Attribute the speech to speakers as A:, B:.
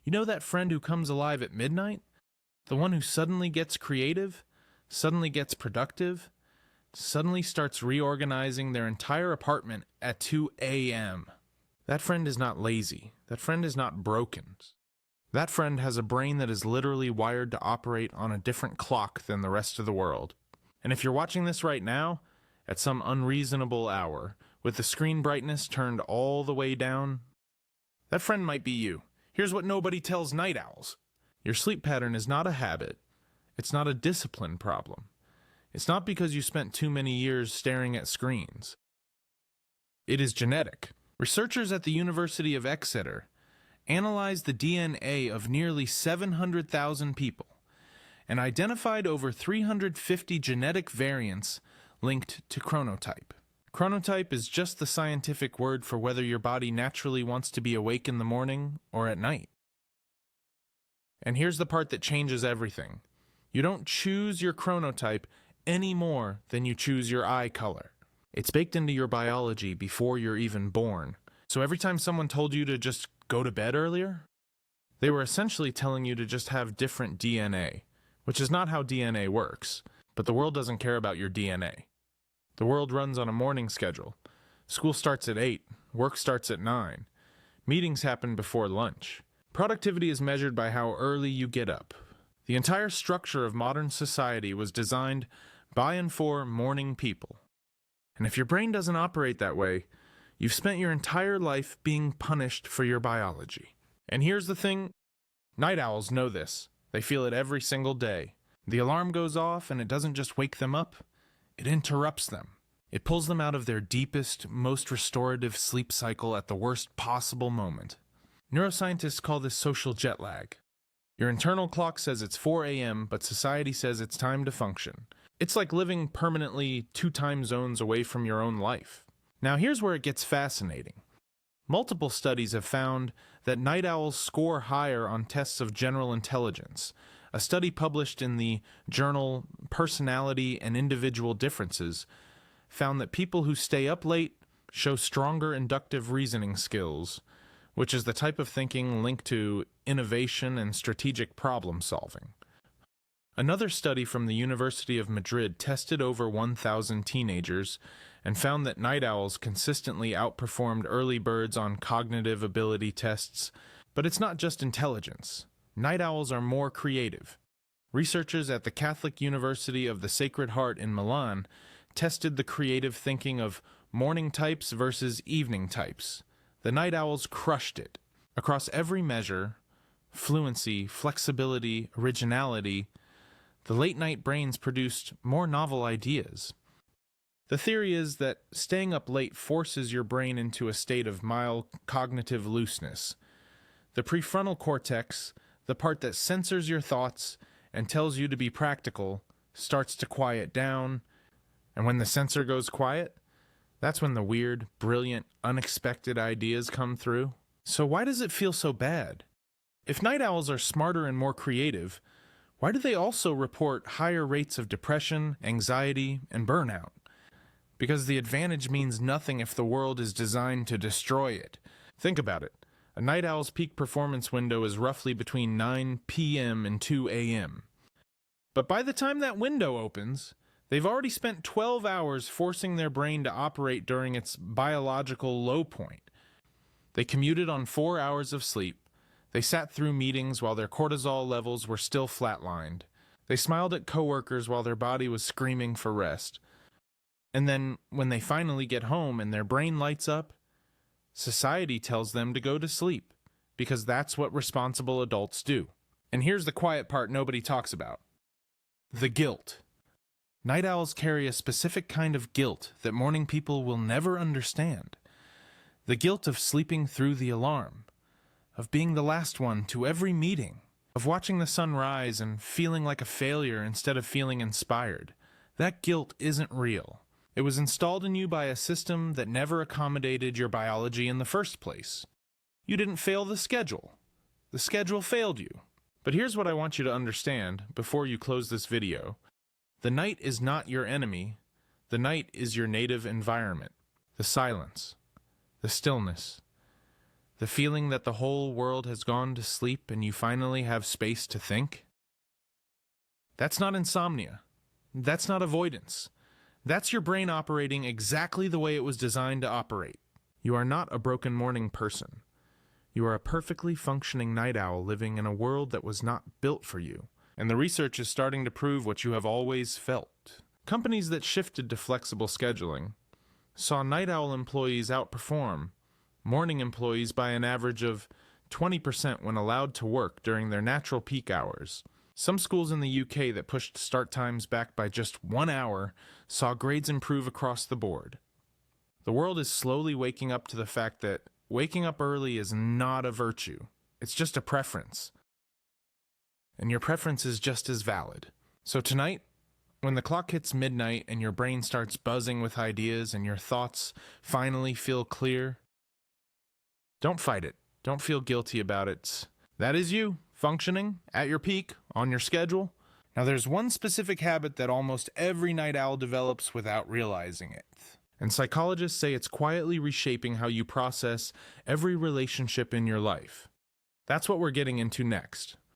A: You know that friend who comes alive at midnight? The one who suddenly gets creative, suddenly gets productive, suddenly starts reorganizing their entire apartment at 2 a.m. That friend is not lazy. That friend is not broken. That friend has a brain that is literally wired to operate on a different clock than the rest of the world. And if you're watching this right now, at some unreasonable hour, with the screen brightness turned all the way down, that friend might be you. Here's what nobody tells night owls. Your sleep pattern is not a habit. It's not a discipline problem. It's not because you spent too many years staring at screens. It is genetic. Researchers at the University of Exeter analyzed the DNA of nearly 700,000 people and identified over 350 genetic variants linked to chronotype. Chronotype is just the scientific word for whether your body naturally wants to be awake in the morning or at night. And here's the part that changes everything. You don't choose your chronotype any more than you choose your eye color. It's baked into your biology before you're even born. So every time someone told you to just go to bed earlier, they were essentially telling you to just have different DNA, which is not how DNA works. But the world doesn't care about your DNA. The world runs on a morning schedule. School starts at 8, work starts at 9. Meetings happen before lunch. Productivity is measured by how early you get up. The entire structure of modern society was designed by and for morning people. And if your brain doesn't operate that way, you've spent your entire life being punished for your biology. And here's the thing, night owls know this. They feel it every single day. The alarm goes off and it doesn't just wake them up, it interrupts them. It pulls them out of their deepest, most restorative sleep cycle at the worst possible moment. Neuroscientists call this social jet lag. Your internal clock says it's 4 a.m., but society says it's time to function. It's like living permanently 2 time zones away from your own life. Now here's where it gets fascinating. Multiple studies have found that night owls score higher on tests of general intelligence. A study published in the journal Personality and Individual Differences found that people who stay up late show stronger inductive reasoning skills, which is the type of thinking linked to innovation and strategic problem solving. Another study from the University of Madrid tested over 1,000 teenagers and found that night owls consistently outperformed early birds on cognitive ability tests. But it's not just intelligence. Night owls are more creative. Researchers at the Catholic University of the Sacred Heart in Milan tested the creative thinking of morning types versus evening types. The night owls crushed it. Across every measure, fluency, flexibility, originality, the late-night brains produced more novel ideas. The theory is that staying up late forces your brain into a state of mild cognitive looseness. The prefrontal cortex, the part that censors your thoughts and tells you to be practical, starts to quiet down, and when the sensor goes quiet, that's when the weird, brilliant, unexpected ideas come through. So why does it feel so bad? If night owls are smarter and more creative, why do they also report higher rates of depression, anxiety, and burnout? Because the advantage means nothing if the world is designed to destroy it. Think about it. A night owl's peak performance window is roughly between 9 p.m. and 2 a.m. But by the time that window opens, they've already spent 12 hours forcing their brain to operate during its biological low point. They commuted on 4 hours of sleep. They sat through meetings while their cortisol levels were still flatlined. They smiled at coworkers while their body was screaming for rest. And then, when they finally get home and their brain lights up, society tells them to go to sleep, because that's what responsible adults do. And here's the quiet part nobody talks about. The guilt. Night owls carry a specific kind of guilt that morning people will never understand. The guilt of sleeping through the alarm, of being the last one to every meeting, of watching the sun rise and feeling like a failure instead of feeling inspired. That guilt isn't real. It was installed in you by a system that never accommodated your biology in the first place. You didn't fail the schedule. The schedule failed you. But here's what I want you to understand before you close this video. The night is not your enemy. The night is your native environment. The silence. The stillness. The feeling that the whole world has gone to sleep and you finally have space to think? That's not insomnia. That's not avoidance. That's your brain operating exactly the way it was designed to operate. You are not a broken morning person. You are a perfectly functioning night owl living in a world that was not built for you. And the research is starting to prove what you have always felt. Companies that shifted to flexible scheduling saw night owl employees outperform morning employees by an average of 20% when allowed to work during their natural peak hours. Some schools in the UK that pushed start times back by just 1 hour saw grades improve across the board. The world is slowly waking up to the fact that waking up early is not a virtue. It's just a preference. And your preference is just as valid. So tonight, when the clock hits midnight and your brain starts buzzing with ideas and your thoughts finally feel clear, don't fight it. Don't feel guilty about it. That is you, functioning at your peak, on your schedule. Now there's one specific habit that almost every night owl develops without realizing it. And psychologists say it's quietly reshaping how you process every relationship in your life. That's what we're getting into next.